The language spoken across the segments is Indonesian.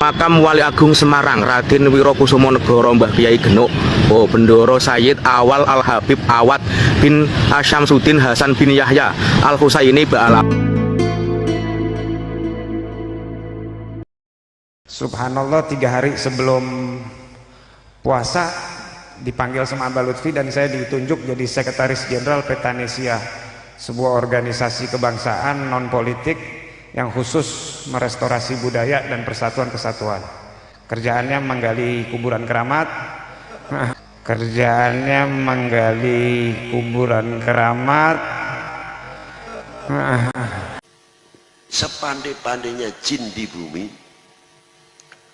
Makam Wali Agung Semarang Raden Wirokusumonegoro Mbah Kyai Genuk Bendoro Sayyid Awal Al Habib Awad bin Syamsuddin Hasan bin Yahya Al Husaini Ba'ala. Subhanallah, 3 hari sebelum puasa dipanggil sama Abah Lutfi dan saya ditunjuk jadi Sekretaris Jenderal Petanesia, sebuah organisasi kebangsaan non politik yang khusus merestorasi budaya dan persatuan kesatuan. Kerjaannya menggali kuburan keramat. Kerjaannya menggali kuburan keramat. Sepandai-pandainya jin di bumi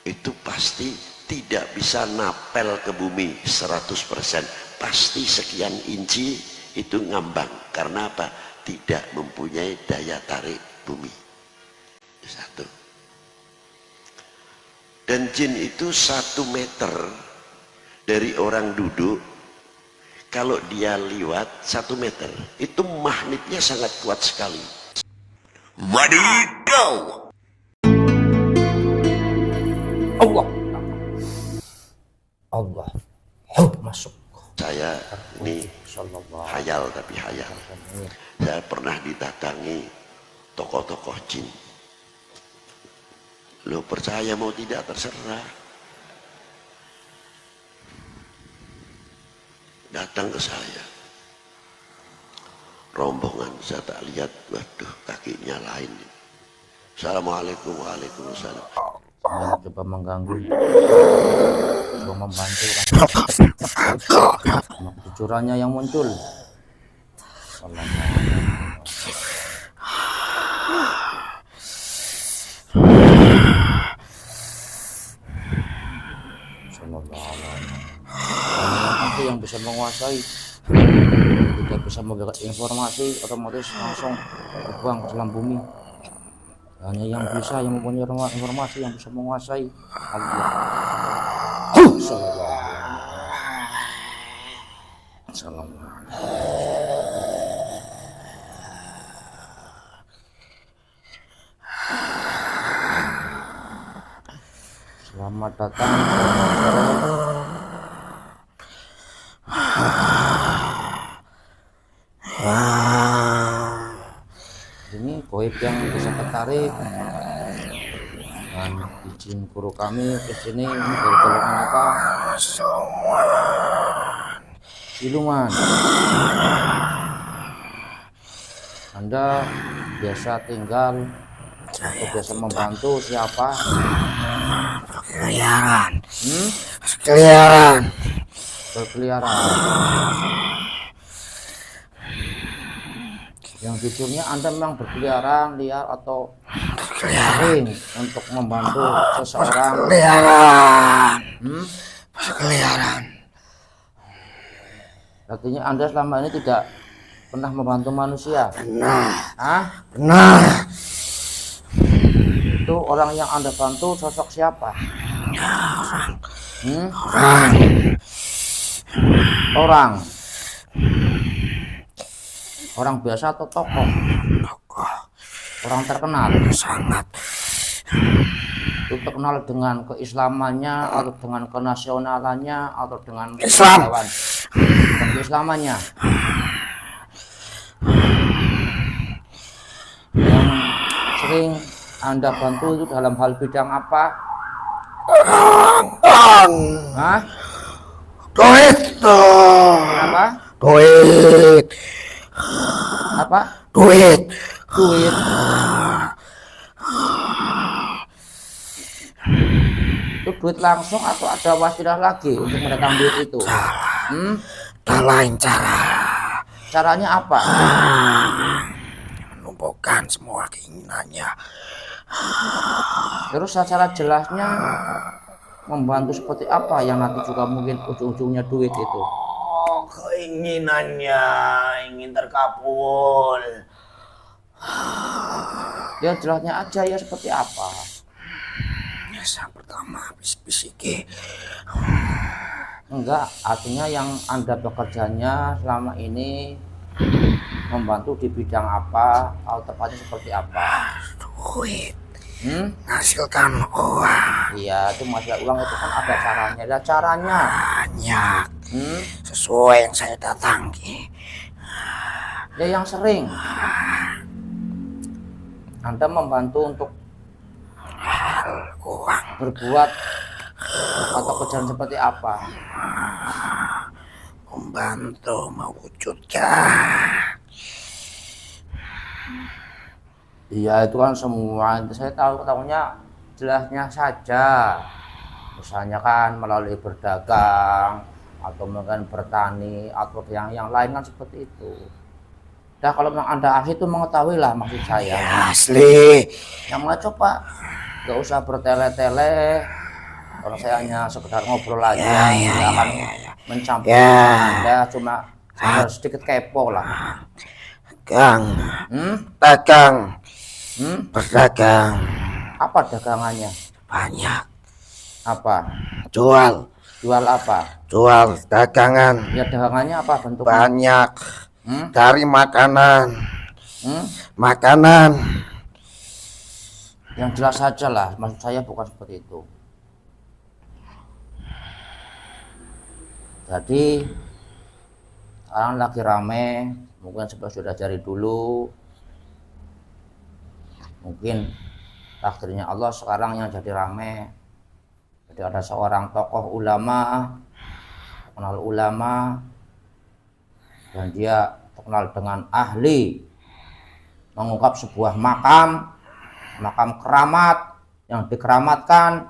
itu pasti tidak bisa napel ke bumi 100%, pasti sekian inci itu ngambang. Karena apa? Tidak mempunyai daya tarik bumi. Satu. Dan jin itu 1 meter dari orang duduk, kalau dia liwat 1 meter itu magnetnya sangat kuat sekali. Ready, go! Allah masuk. Saya ini hayal, tapi hayal. Saya pernah didatangi tokoh-tokoh jin. Lo percaya mau tidak terserah. Datang ke saya. Rombongan saya tak lihat, waduh kakinya lain. Assalamualaikum. Waalaikumsalam. Coba mengganggu, coba membantu kecurannya yang muncul. Itu yang bisa menguasai, tidak bisa memberikan informasi, otomatis langsung terbang ke dalam bumi. Hanya yang bisa, yang mempunyai informasi, yang bisa menguasai Allah. Selamat datang. Ini goib yang bisa tertarik dan izin guru kami ke sini. Ini dari golongan apa? Siluman. Anda biasa tinggal atau biasa membantu siapa? Berkeliaran. Yang jujurnya Anda memang berkeliaran liar atau sering untuk membantu seseorang? Berkeliaran. Artinya Anda selama ini tidak pernah membantu manusia? Benar. Itu orang yang Anda bantu sosok siapa? Orang biasa atau tokoh? Orang terkenal? Sangat. Itu terkenal dengan keislamannya atau dengan kenasionalannya atau dengan Islam. Dengan keislamannya. Yang sering Anda bantu itu dalam hal bidang apa? Duit. Apa? Duit. Apa? Duit. Itu duit langsung atau ada wasilah lagi untuk mendatang duit itu? Dan lain cara. Caranya apa? Menumbuhkan semua keinginannya. Terus secara jelasnya membantu seperti apa yang nanti juga mungkin ujung-ujungnya duit itu? Keinginannya ingin terkabul. Ya jelasnya aja ya seperti apa? Yang pertama bisik-bisiki. Enggak, artinya yang Anda bekerjanya selama ini membantu di bidang apa atau tepatnya seperti apa? Duit. Menghasilkan uang Iya, itu masalah uang itu kan ada caranya. Ada caranya. banyak sesuai yang saya datangi. Ya yang sering. Anda membantu untuk Uang berbuat atau kerjaan seperti apa? membantu mewujudkan. Iya, itu kan semua. Saya tahunya jelasnya saja. Misalnya kan melalui berdagang atau mungkin bertani atau yang lain kan seperti itu. Nah, kalau memang Anda ahli itu mengetahui lah maksud saya. Asli. Yang mana coba nggak usah bertele-tele. Kalau saya hanya sekedar ngobrol aja, nggak akan mencampur Anda, cuma sedikit kepo lah. Dagang, dagang, berdagang Apa dagangannya? banyak. Apa? Jual Apa? jual dagangan Ya dagangannya apa bentuknya? banyak. Dari makanan, makanan. Yang jelas saja lah, maksud saya bukan seperti itu. Jadi sekarang lagi rame, mungkin sudah dari dulu, mungkin takdirnya Allah sekarang yang jadi rame. Jadi ada seorang tokoh ulama, kenal ulama, dan dia terkenal dengan ahli mengungkap sebuah makam keramat yang dikeramatkan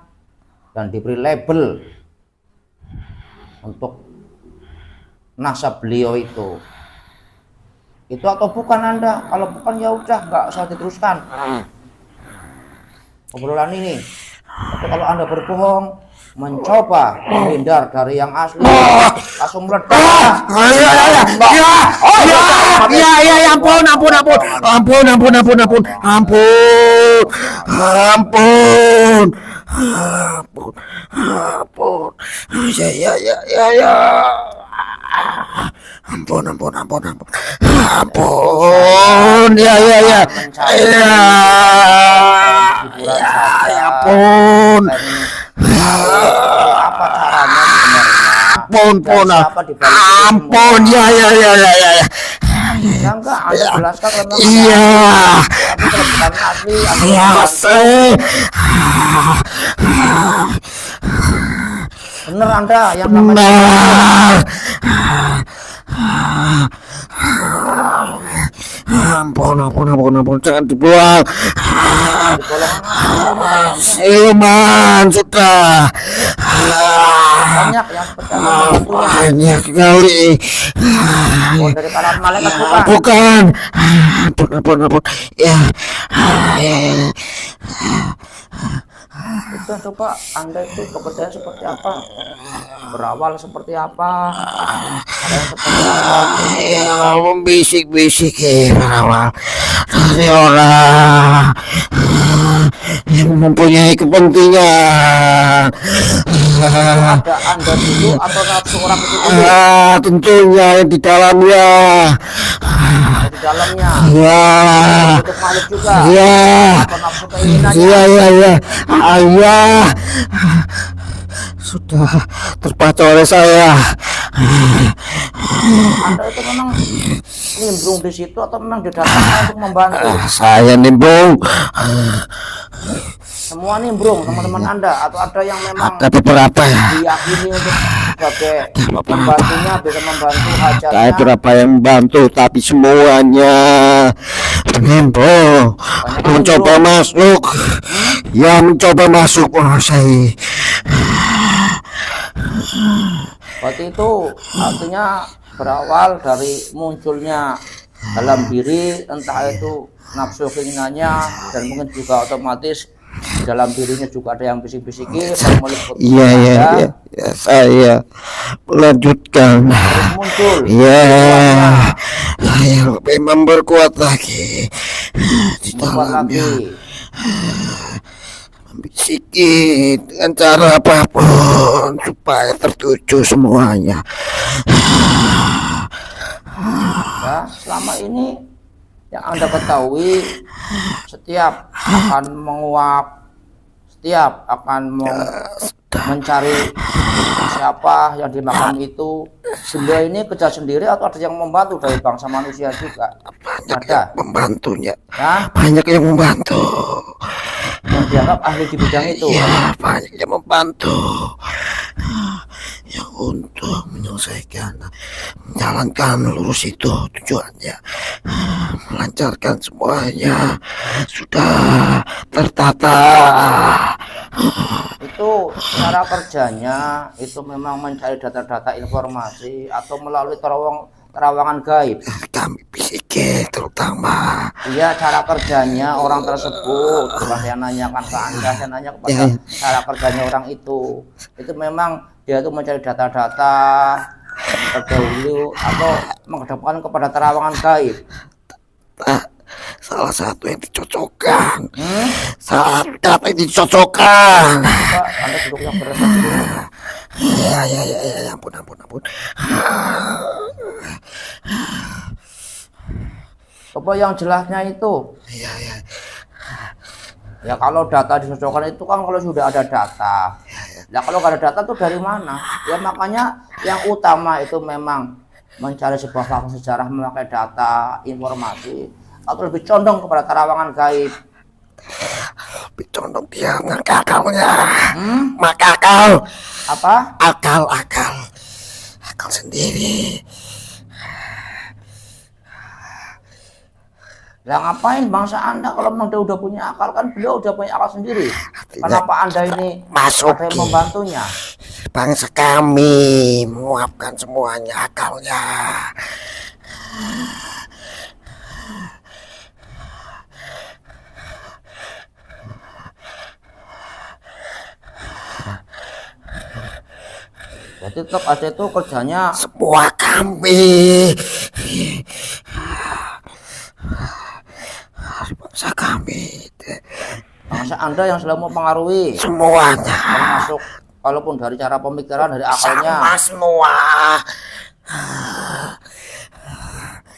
dan diberi label untuk nasab beliau itu atau bukan Anda? Kalau bukan ya udah nggak usah diteruskan obrolan ini. Tapi kalau Anda berbohong, mencoba menghindar dari yang asli, langsung meledak. Ya, ampun. Ya. Ampun. Ya. Ya ampun. Apa caranya sebenarnya? Ampun. Ya. Ya enggak, Anda jelaskan tentang Iya. tapi kalau bukan asli, Anda Ya, bener Anda yang namanya benar. Ampun, jangan dibuang. Siluman sudah. banyak yang seperti apa punya. Banyak sekali. Oh, dari kalangan malaikat Bukan. Ampun. Ya. Udah coba Anda itu pekerjaan seperti apa? Berawal seperti apa? Ada yang seperti apa? Ya, membisik-bisik berawal dari orang yang mempunyai kepentingan. Ada Anda dulu atau nafsu orang itu dulu? Tentunya di dalamnya. Di dalamnya. Ya. Untuk makhluk juga. Ya. Atau nafsu keinginannya. Ya. Sudah terbaca oleh saya. Anda itu memang nimbrung di situ atau memang didatangkan untuk membantu? Saya nimbrung. Semua nimbrung teman-teman Anda atau ada yang memang Ada beberapa diyakini untuk sebagai membantunya bisa membantu ada hajatnya? beberapa yang membantu, tapi semuanya nimbrung. Mencoba masuk. Ya, mencoba masuk menguasai. Berarti itu artinya berawal dari munculnya dalam diri entah itu nafsu keinginannya, dan mungkin juga otomatis dalam dirinya juga ada yang bisik-bisikin Iya, saya melanjutkan. terus muncul Lebih memperkuat lagi di dalamnya. Membisiki dengan cara apapun supaya tertuju semuanya. ya, selama ini Yang Anda ketahui setiap akan menguap, setiap akan mencari siapa yang di makam itu. Beliau ini kerja sendiri atau ada yang membantu dari bangsa manusia juga? Banyak Ada. yang membantunya. Ya, Banyak yang membantu. yang dianggap ahli di bidang itu. Ya, banyak yang membantu. Yang untuk menyelesaikan, menjalankan lurus itu tujuannya, melancarkan semuanya sudah tertata. Itu cara kerjanya itu memang mencari data-data informasi atau melalui terawangan gaib. Kami psikik terutama. Iya, cara kerjanya orang tersebut. Bukan saya nanyakan ke Anda, saya nanya kepada cara kerjanya orang itu. Itu memang dia itu mencari data-data terdahulu atau menghadapkan kepada terawangan gaib. Salah satu yang dicocokkan. Salah satu yang dicocokkan. Pak, Anda duduk yang berat dulu. Ya, ampun. Coba yang jelasnya itu. Ya. Ya kalau data dicocokkan itu kan kalau sudah ada data. Nah kalau nggak ada data tuh dari mana? Ya makanya yang utama itu memang mencari sebuah fakta sejarah memakai data, informasi, atau lebih condong kepada terawangan gaib. Lebih condong dia akalnya. Maka akal. Apa? Akal sendiri. Lah ngapain bangsa Anda kalau memang dia udah punya akal, kan beliau udah punya akal sendiri. Kenapa Anda ini ada yang membantunya? Bangsa kami menguapkan semuanya akalnya. Jadi tetap aja itu kerjanya Semua kami. Bangsa kami. bangsa Anda yang selalu mempengaruhi Semuanya. termasuk walaupun dari cara pemikiran, dari akalnya. Sama semua.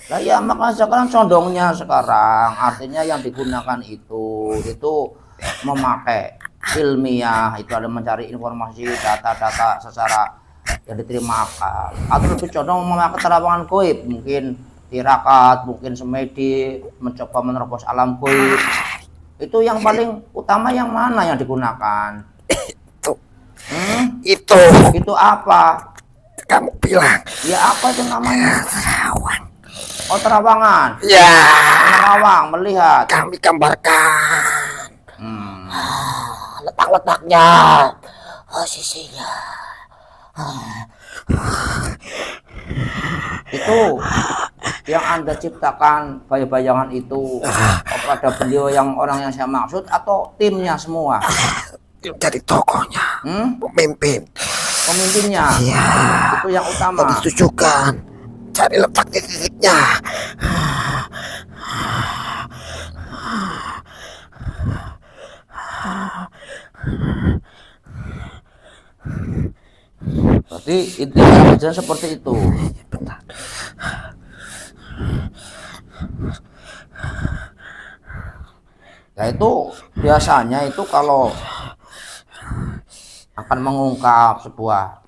Lah ya makanya sekarang condongnya sekarang artinya yang digunakan itu memakai ilmiah, itu ada mencari informasi data-data secara yang diterima akal, atau lebih condong memakai terawangan goib, mungkin tirakat, mungkin semedi, mencoba menerobos alam goib. Itu yang paling utama yang mana yang digunakan? Itu apa? Kamu bilang. Ya apa itu namanya? Terawan. Oh terawangan. Ya. Menerawang, melihat. Kami gambarkan. Letak-letaknya. Posisinya. Itu yang Anda ciptakan bayangan itu kepada beliau yang orang yang saya maksud atau timnya semua? Jadi tokohnya, Pemimpinnya. Iya. Itu yang utama. Yang ditujukan. Cari letak titiknya. Berarti intinya kerjaan seperti itu. Bentar. Ya itu biasanya itu kalau akan mengungkap sebuah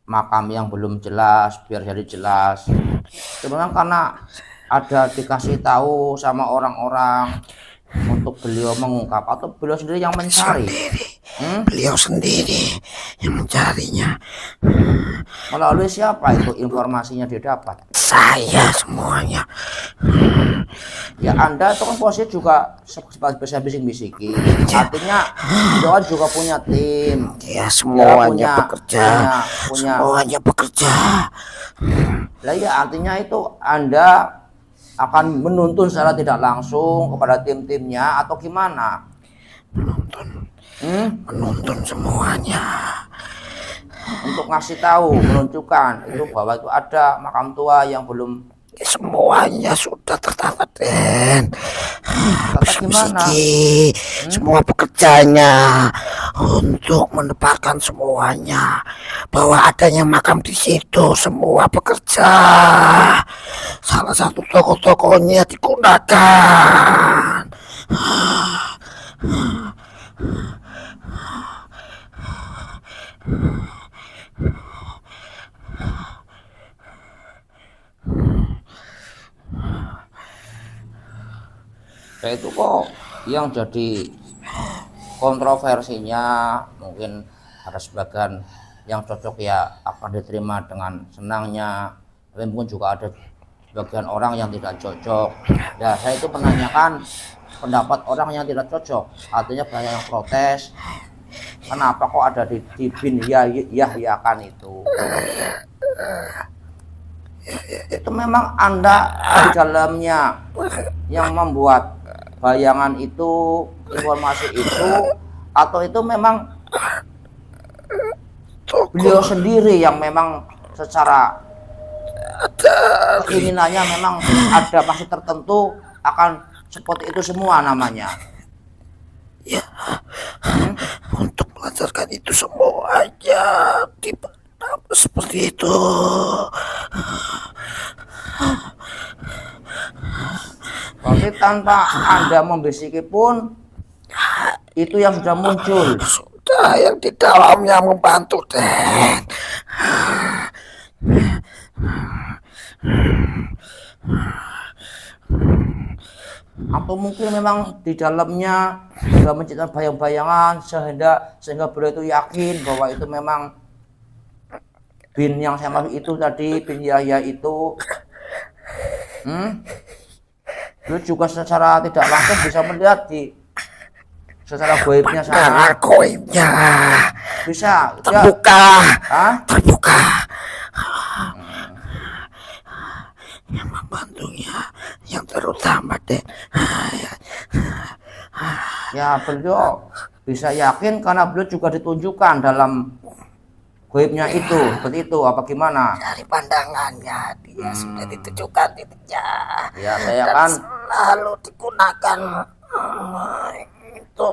makam yang belum jelas biar jadi jelas. Itu memang karena ada dikasih tahu sama orang-orang untuk beliau mengungkap atau beliau sendiri yang mencari. Beliau sendiri yang mencarinya. Melalui siapa itu informasinya didapat? Saya semuanya. Ya Anda itu kan posisi juga bisa bisik-bisikin. Artinya beliau juga punya tim. Ya semuanya bekerja. Punya. Semuanya bekerja. Lah ya artinya itu Anda akan menuntun secara tidak langsung kepada tim-timnya atau gimana? Menuntun semuanya. Untuk ngasih tahu, menunjukkan itu bahwa itu ada makam tua yang belum. Semuanya sudah tertata, Den. Gimana? Semua pekerjanya untuk mendapatkan semuanya, bahwa adanya makam di situ semua bekerja. Salah satu tokoh-tokohnya digunakan. Kayak itu kok yang jadi kontroversinya, mungkin ada sebagian yang cocok ya akan diterima dengan senangnya, tapi mungkin juga ada sebagian orang yang tidak cocok. Ya saya itu menanyakan pendapat orang yang tidak cocok, artinya banyak yang protes. Kenapa kok ada di bin Yahya kan itu? Itu memang Anda di dalamnya yang membuat bayangan itu, informasi itu, atau itu memang beliau sendiri yang memang secara keinginannya memang ada maksud tertentu akan seperti itu semua namanya? Ya, untuk melancarkan itu semuanya seperti itu. Tapi tanpa Anda membisiki pun itu yang sudah muncul. Sudah yang di dalamnya membantu, Den. Atau mungkin memang di dalamnya sudah menciptakan bayang-bayangan sehingga beliau itu yakin bahwa itu memang bin yang saya maksud itu tadi, bin Yahya itu. Beliau juga secara tidak langsung bisa melihat secara goibnya sana. Goibnya Bisa terbuka. Ya. Terbuka. Yang membantunya, yang terutama, Den. Ya beliau bisa yakin karena beliau juga ditunjukkan dalam goibnya itu, seperti itu apa gimana? Dari pandangannya dia sudah ditujukan dirinya. Ya saya Dan kan selalu digunakan itu.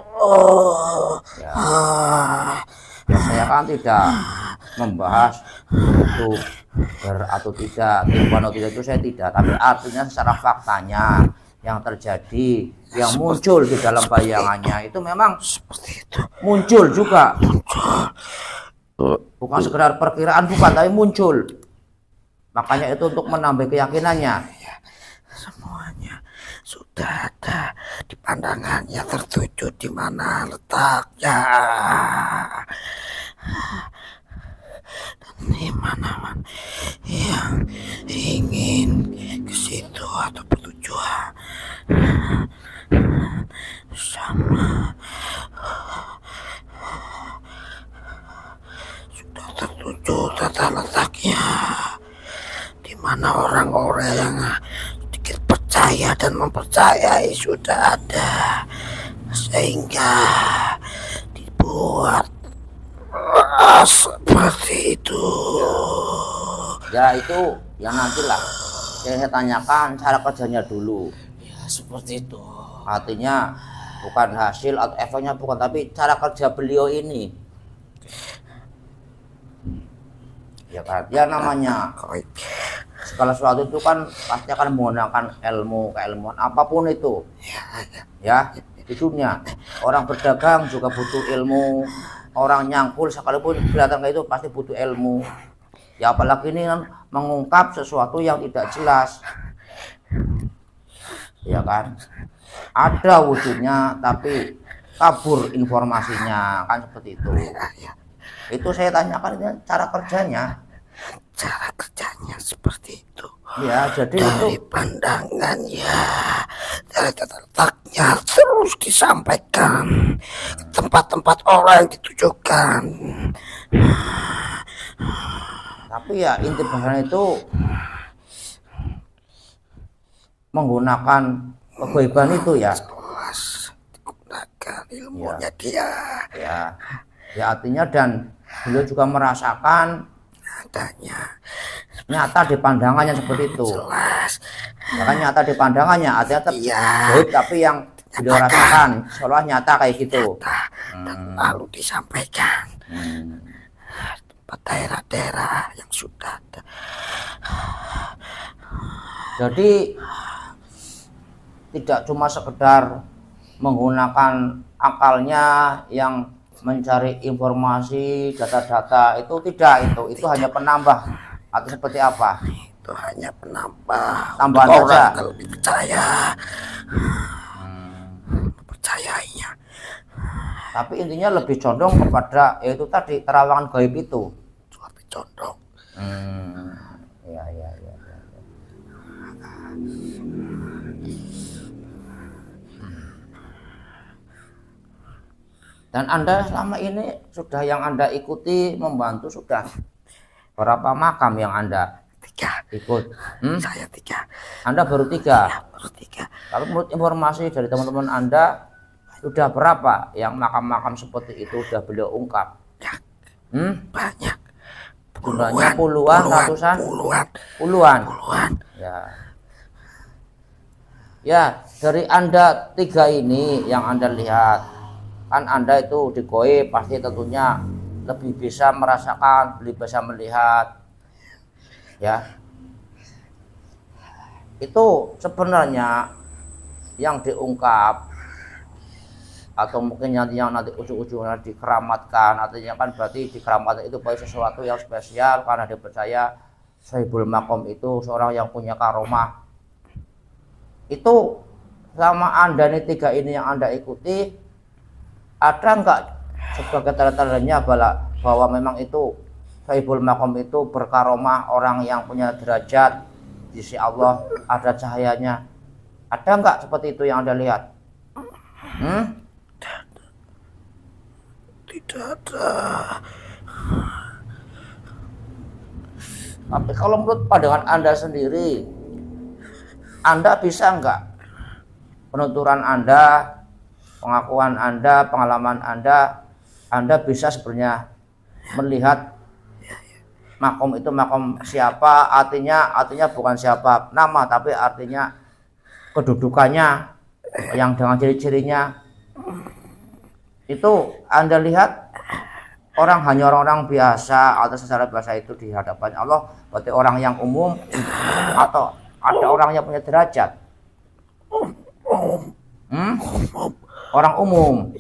ya, saya kan tidak membahas itu atau tidak, timbang atau tidak itu saya tidak, tapi artinya secara faktanya yang terjadi, yang muncul di dalam bayangannya itu memang Seperti itu. muncul juga. Bukan sekedar perkiraan, bukan, tapi muncul. Makanya itu untuk menambah keyakinannya. Semuanya sudah ada di pandangannya, tertuju di mana letaknya dan di mana yang ingin ke situ atau bertujuan sama sudah tertuju tata letaknya, di mana orang-orang yang sedikit percaya dan mempercayai sudah ada, sehingga dibuat seperti itu. Ya itu yang nantilah yang saya tanyakan cara kerjanya dulu. Ya seperti itu. Artinya bukan hasil atau efeknya bukan, tapi cara kerja beliau ini. Ya kan, ya namanya segala sesuatu itu kan pasti akan menggunakan ilmu, keilmuan apapun itu. Ya, di dunia orang berdagang juga butuh ilmu, orang nyangkul sekalipun kelihatan kayak itu pasti butuh ilmu. Ya apalagi ini kan mengungkap sesuatu yang tidak jelas. Ya kan? Ada wujudnya tapi kabur informasinya, kan seperti itu. Itu saya tanyakan ini cara kerjanya. Cara kerjanya seperti itu. Ya, jadi dari itu pandangannya, dari tata letaknya terus disampaikan ke tempat-tempat orang yang ditujukan. tapi ya inti bahasan itu menggunakan kegoiban itu ya. Jelas digunakan ilmunya dia. Ya artinya, dan beliau juga merasakan Adanya nyata di pandangannya seperti itu. jelas. Bahkan nyata di pandangannya, artinya Iya. goib tapi yang beliau rasakan seolah nyata kayak gitu. dan lalu disampaikan tempat daerah-daerah yang sudah ada. Jadi tidak cuma sekedar menggunakan akalnya yang mencari informasi data-data itu tidak, itu hanya penambah atau seperti apa? Itu hanya penambah Tambahan untuk saja. orang lebih percaya, percayainya. Tapi intinya lebih condong kepada yaitu tadi terawangan gaib itu. Lebih condong. Ya. Dan Anda selama ini sudah yang Anda ikuti membantu sudah berapa makam yang Anda 3. ikut? Saya 3. Anda baru 3. Baru 3. Tapi menurut informasi dari teman-teman Anda sudah berapa yang makam-makam seperti itu sudah beliau ungkap? Banyak. Jumlahnya puluhan, ratusan? Puluhan. Ya, dari Anda 3 ini yang Anda lihat, kan Anda itu di goib pasti tentunya lebih bisa merasakan, lebih bisa melihat, ya. Itu sebenarnya yang diungkap atau mungkin yang nanti ujung-ujungnya dikeramatkan, artinya kan berarti dikeramatkan itu bagi sesuatu yang spesial karena dipercaya Sahibul Makom itu seorang yang punya karomah. Itu sama Anda nih 3 ini yang Anda ikuti, ada enggak sebagai tanda-tandanya bahwa memang itu Sahibul Makom itu berkaromah, orang yang punya derajat di sisi Allah, ada cahayanya? Ada enggak seperti itu yang Anda lihat? Tidak ada. Tapi kalau menurut pandangan Anda sendiri, Anda bisa enggak penuturan Anda, pengakuan Anda, pengalaman Anda bisa sebenarnya melihat makom itu makom siapa, artinya bukan siapa nama, tapi artinya kedudukannya yang dengan ciri-cirinya itu Anda lihat hanya orang biasa atau secara biasa itu di hadapan Allah, berarti orang yang umum atau ada orang yang punya derajat? Orang umum.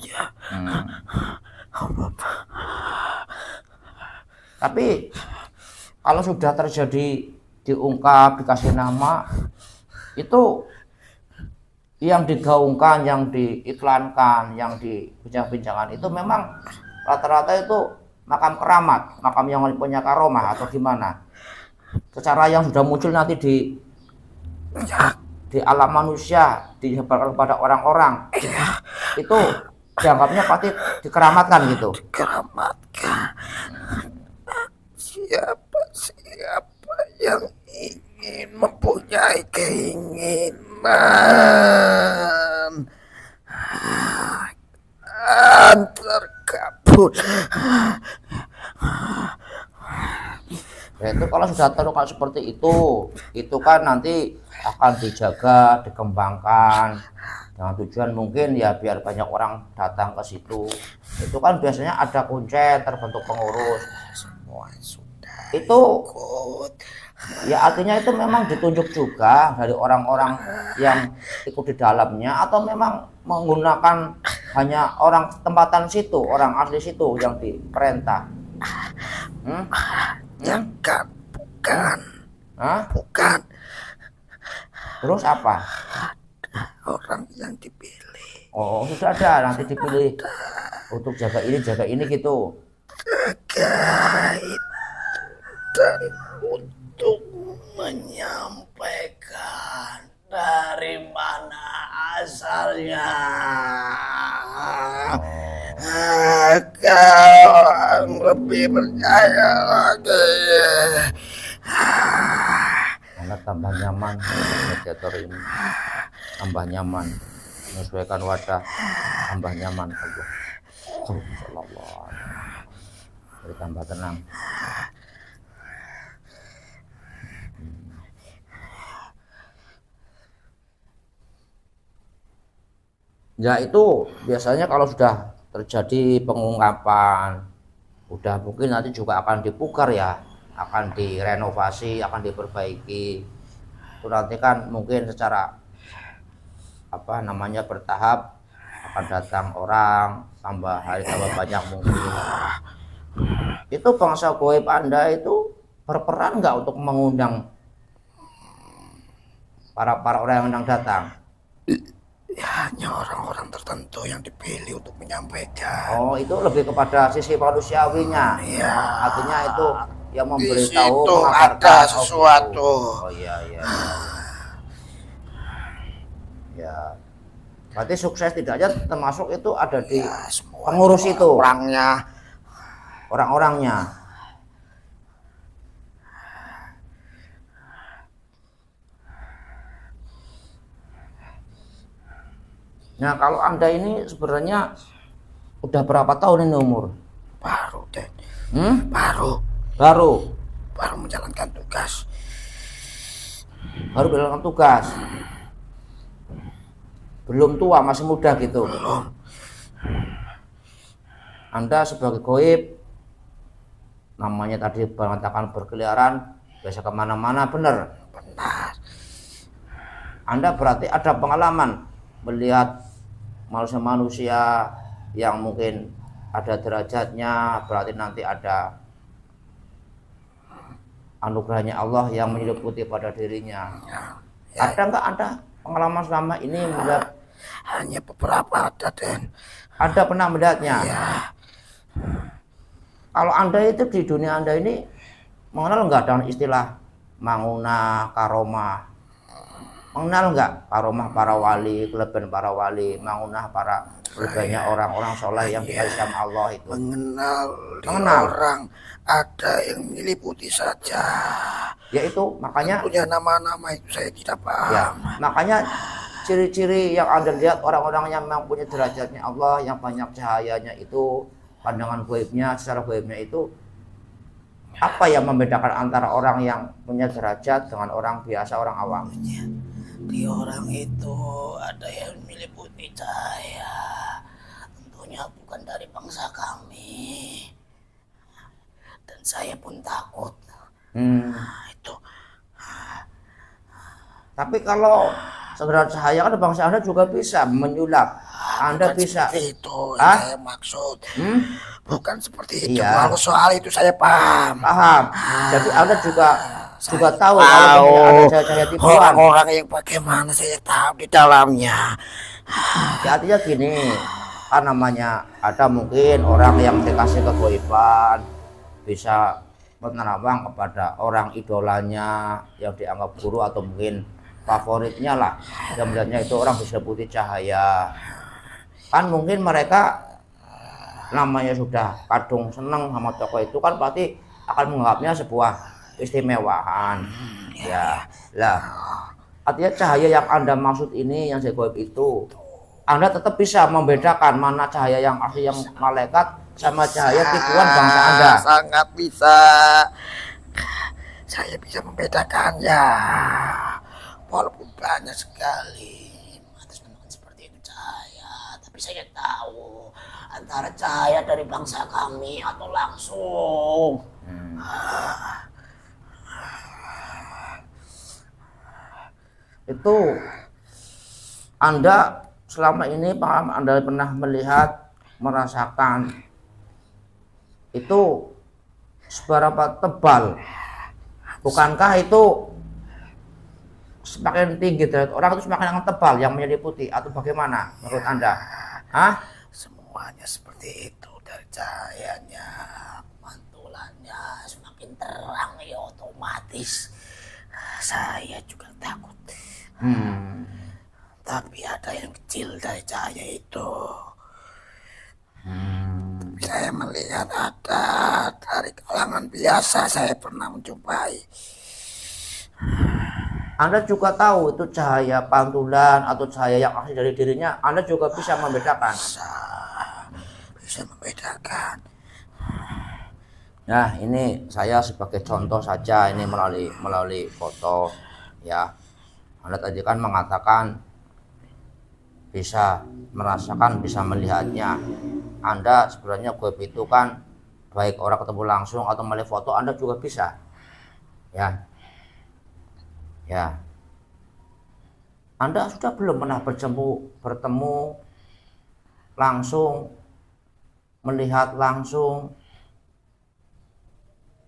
Tapi kalau sudah terjadi diungkap, dikasih nama, itu yang digaungkan, yang diiklankan, yang dibincang-bincangkan itu memang rata-rata itu makam keramat, makam yang punya karomah atau gimana? Secara yang sudah muncul nanti di alam manusia, disebarkan kepada orang-orang, itu dianggapnya pasti dikeramatkan gitu. Dikeramatkan. Siapa yang ingin mempunyai keinginan terkabul. Ya, itu kalau sudah terluka seperti itu kan nanti akan dijaga, dikembangkan dengan tujuan mungkin ya biar banyak orang datang ke situ. Itu kan biasanya ada kuncen, terbentuk pengurus. Semua sudah Itu ikut. ya artinya itu memang ditunjuk juga dari orang-orang yang ikut di dalamnya, atau memang menggunakan hanya orang tempatan situ, orang asli situ yang diperintah? Jangan, bukan. Bukan. Terus apa? Orang yang dipilih. Oh, sudah ada nanti dipilih untuk jaga ini gitu. Jaga dan untuk menyampaikan dari mana asalnya. Agar lebih percaya lagi. Karena tambah nyaman mediator ini, tambah nyaman menyesuaikan wadah, tambah nyaman Allah. Jadi tambah tenang. Ya itu biasanya kalau sudah terjadi pengungkapan, udah mungkin nanti juga akan dipugar ya, akan direnovasi, akan diperbaiki. Itu nanti kan mungkin secara apa namanya bertahap akan datang orang, tambah hari tambah banyak mungkin. Itu bangsa goib Anda itu berperan nggak untuk mengundang para orang yang datang? Ya, hanya orang-orang tertentu yang dipilih untuk menyampaikan. Oh, itu lebih kepada sisi manusiawinya. Iya. Artinya itu yang Di memberitahu, situ mengabarkan. ada Oh, gitu. sesuatu. Oh iya. Ya. Berarti sukses tidaknya termasuk itu ada di Ya, semua pengurus itu, orangnya. orang-orangnya. Nah, kalau Anda ini sebenarnya udah berapa tahun ini umur? Baru deh. Baru Menjalankan tugas. baru menjalankan tugas. Belum tua, masih muda gitu. Belum. Anda sebagai goib, namanya tadi mengatakan berkeliaran, biasa kemana-mana, benar? Benar. Anda berarti ada pengalaman melihat manusia-manusia yang mungkin ada derajatnya, berarti nanti ada anugerahnya Allah yang menyeliputi pada dirinya. Ya. Ada nggak Anda pengalaman selama ini melihat? Hanya beberapa ada, Den. Ada pernah melihatnya? Ya. Kalau Anda itu di dunia Anda ini mengenal nggak dengan istilah manguna, karomah? Mengenal nggak karomah para wali, kelebihan para wali, manguna para kelebihannya orang-orang soleh yang dikasih sama Allah itu? Mengenal orang ada yang meliputi saja. Yaitu makanya Punya nama-nama itu saya tidak paham. ya, makanya ciri-ciri yang Anda lihat orang-orang yang memang punya derajatnya Allah, yang banyak cahayanya itu, pandangan goibnya, secara goibnya itu, apa yang membedakan antara orang yang punya derajat dengan orang biasa, orang awam? Di orang itu ada yang meliputi cahaya. Tentunya bukan dari bangsa kami. Dan saya pun takut. Itu. Tapi kalau segera cahaya kan bangsa Anda juga bisa menyulap. Anda Bukan bisa. seperti itu yang Hah? saya maksud. Bukan seperti itu. Iya. Kalau soal itu saya paham. Paham. Jadi Anda juga tahu Tahu kalau ada cahaya-cahaya tipuan. orang-orang yang bagaimana saya tahu di dalamnya. Ya, artinya gini, kan namanya ada mungkin orang yang dikasih kegoiban bisa menerawang kepada orang idolanya yang dianggap guru atau mungkin favoritnya lah, yang melihatnya itu orang bisa putih cahaya. Kan mungkin mereka namanya sudah kadung seneng sama tokoh itu kan pasti akan menganggapnya sebuah istimewaan. Ya lah, artinya cahaya yang Anda maksud ini yang saya goib itu, Anda tetap bisa membedakan mana cahaya yang asli yang malaikat sama cahaya tipuan bangsa Anda. Sangat bisa. Saya bisa membedakannya. Walaupun banyak sekali atas menunjukkan seperti itu cahaya, tapi saya tahu antara cahaya dari bangsa kami atau langsung. Itu Anda selama ini pengalaman Anda pernah melihat, merasakan itu seberapa tebal? Bukankah itu semakin tinggi derajat orang itu semakin tebal yang menyeliputi atau bagaimana menurut Anda? Hah? Semuanya seperti itu, dari cahayanya, mantulannya semakin terang ya otomatis. Saya juga takut. Tapi ada yang kecil dari cahaya itu. Saya melihat ada dari kalangan biasa, saya pernah menjumpai. Anda juga tahu itu cahaya pantulan atau cahaya yang asli dari dirinya, Anda juga bisa membedakan. Bisa membedakan. Nah, ini saya sebagai contoh saja ini melalui foto ya. Anda tadi kan mengatakan bisa merasakan, bisa melihatnya. Anda sebenarnya goib itu kan baik orang ketemu langsung atau melalui foto Anda juga bisa. Ya. Ya. Anda sudah belum pernah bertemu langsung, melihat langsung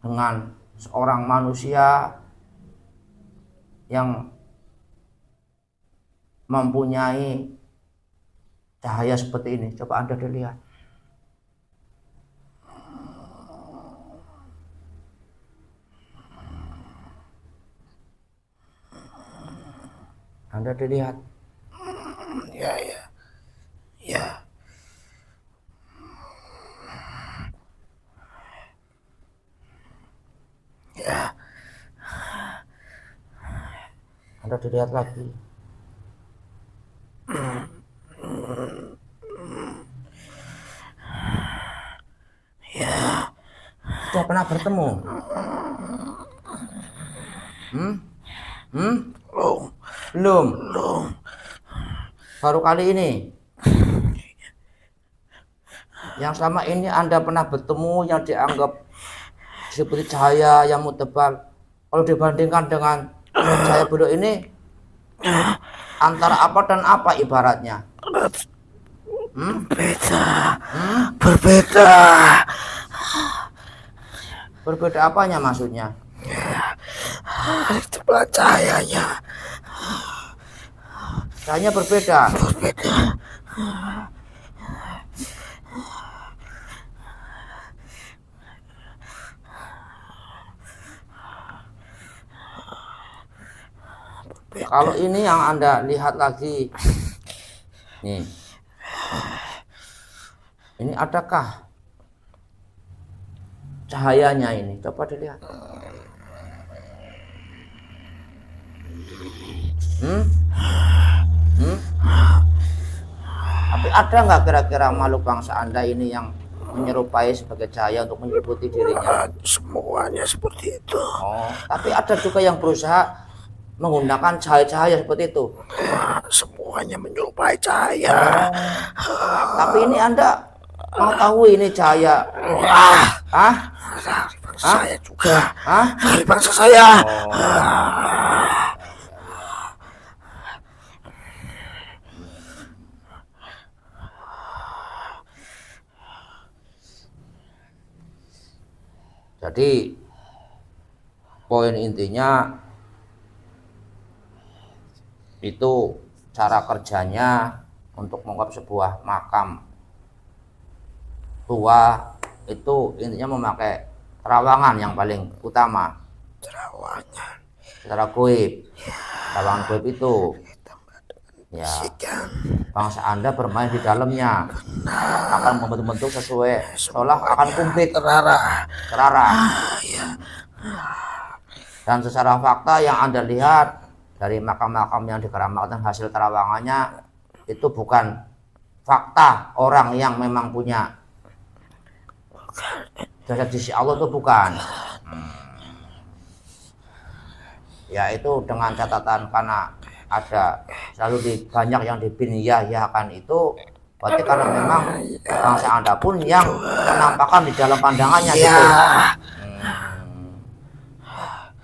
dengan seorang manusia yang mempunyai cahaya seperti ini? Coba Anda dilihat. Anda dilihat. Ya, ya. Ya. Ya. Anda dilihat lagi. Ya. Sudah pernah bertemu? Belum. Baru kali ini. Yang selama ini Anda pernah bertemu yang dianggap seperti cahaya yang tebal. Kalau dibandingkan dengan cahaya bodoh ini, antara apa dan apa ibaratnya? Berbeda. Berbeda apanya maksudnya? Tebal cahayanya. Cahayanya berbeda. Kalau ini yang Anda lihat lagi, nih, ini adakah cahayanya ini? Coba dilihat. Tapi ada nggak kira-kira makhluk bangsa Anda ini yang menyerupai sebagai cahaya untuk menyelimuti dirinya? Semuanya seperti itu. Oh, tapi ada juga yang berusaha menggunakan cahaya-cahaya seperti itu. Semuanya menyerupai cahaya. Tapi ini Anda mengetahui ini cahaya. Dari bangsa saya juga. Dari bangsa saya. Jadi poin intinya itu cara kerjanya untuk mengungkap sebuah makam tua itu intinya memakai terawangan yang paling utama. Terawangan. Secara goib. Terawangan goib itu ya bangsa Anda bermain di dalamnya. Akan membentuk-bentuk sesuai seolah akan kumplit terarah. Dan secara fakta yang Anda lihat dari makam-makam yang dikeramatkan hasil terawangannya itu bukan fakta orang yang memang punya jasad di sisi Allah, itu bukan. Ya itu dengan catatan karena ada selalu banyak yang dibiniyahkan itu berarti karena memang bangsa Anda pun yang menampakkan di dalam pandangannya gitu.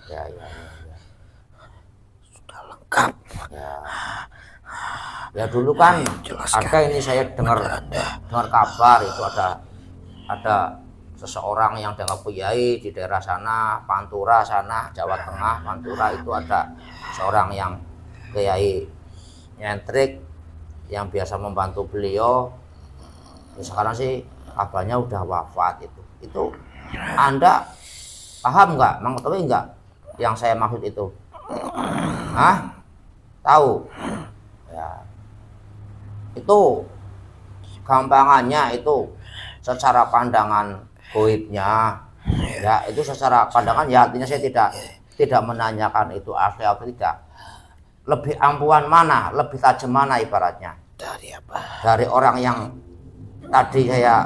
Ya. Sudah lengkap. Ya dulu kan ada ini saya dengar kabar itu ada seseorang yang dianggap kiai di daerah sana, Pantura sana, Jawa Tengah, Pantura itu ada seorang yang kiai nyentrik yang biasa membantu beliau. Ya, sekarang sih kabarnya udah wafat itu Anda paham nggak, mengetahui nggak yang saya maksud itu? Tahu? Ya. Itu gampangannya itu secara pandangan goibnya ya, itu secara pandangan ya, artinya saya tidak menanyakan itu asli atau tidak. Lebih ampuhan mana, lebih tajam mana ibaratnya? Dari apa? Dari orang yang tadi saya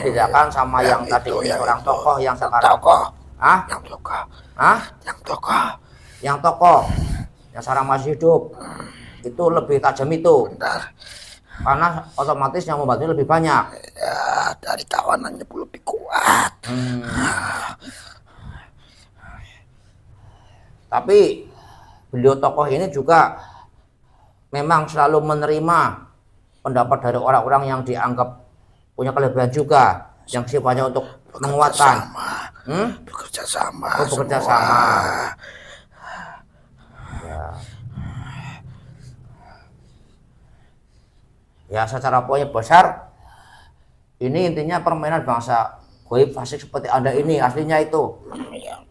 bedakan sama yang tadi orang tokoh yang sekarang. Yang tokoh yang sekarang masih hidup itu lebih tajam itu. Benar. karena otomatis yang membantu lebih banyak. Ya, dari kawanannya pun lebih kuat. Tapi beliau tokoh ini juga memang selalu menerima pendapat dari orang-orang yang dianggap punya kelebihan juga, yang sifatnya untuk menguatkan. Bekerja sama. Bekerja sama. Ya, secara poin besar ini intinya permainan bangsa goib fasik seperti Anda ini aslinya itu.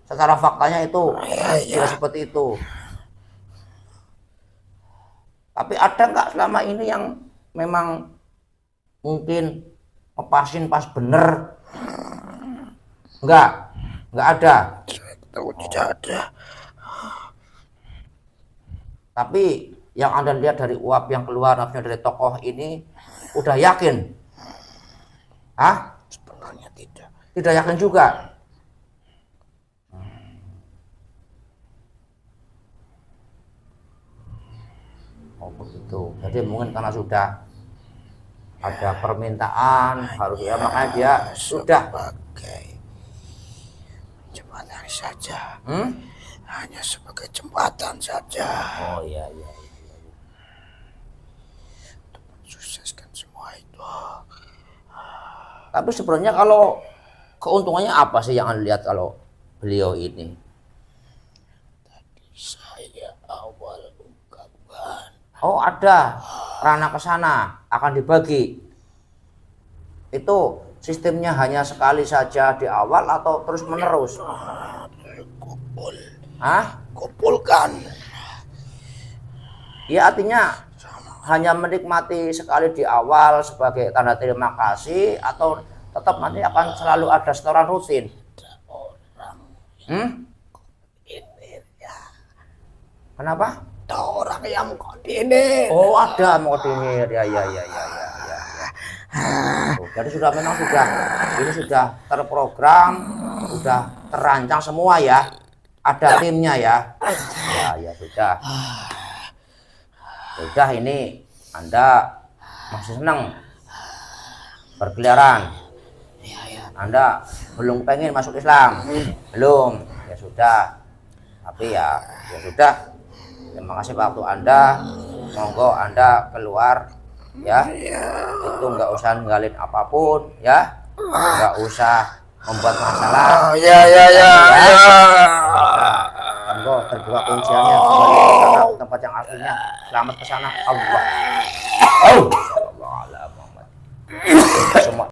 Secara faktanya itu tidak seperti itu. Tapi ada nggak selama ini yang memang mungkin ngepasin pas bener? Nggak ada. Saya tahu tidak ada. Tapi yang Anda lihat dari uap yang keluar nafsunya dari tokoh ini, udah yakin? Sebenarnya tidak. Tidak yakin juga. Oh begitu. Jadi mungkin karena sudah ada permintaan harus ya, makanya dia sudah Sebagai jembatan saja. Hanya sebagai jembatan saja. Oh iya. Untuk mensukseskan semua itu. Tapi sebenarnya kalau keuntungannya apa sih yang Anda lihat kalau beliau ini? Saya awal ungkapan. Oh ada ranah ke sana akan dibagi. Itu sistemnya hanya sekali saja di awal atau terus menerus? Kumpul. Kumpulkan. Ya artinya hanya menikmati sekali di awal sebagai tanda terima kasih atau tetap nanti akan selalu ada setoran rutin? Kenapa? Ada orang yang mengkoordinir. Oh ada mengkoordinir ya. Oh, jadi memang ini sudah terprogram, sudah terancang semua ya. Ada timnya ya. Ya sudah. Sudah ini Anda masih senang berkeliaran. Anda belum pengen masuk Islam. Belum. Ya sudah. Tapi ya sudah. Terima kasih waktu Anda. Monggo Anda keluar ya. Itu nggak usah ninggalin apapun ya. Nggak usah membuat masalah. Ya. Monggo terbuka kunciannya kembali ke sana, tempat yang aslinya. Selamat ke sana. Allah. Allah. Semua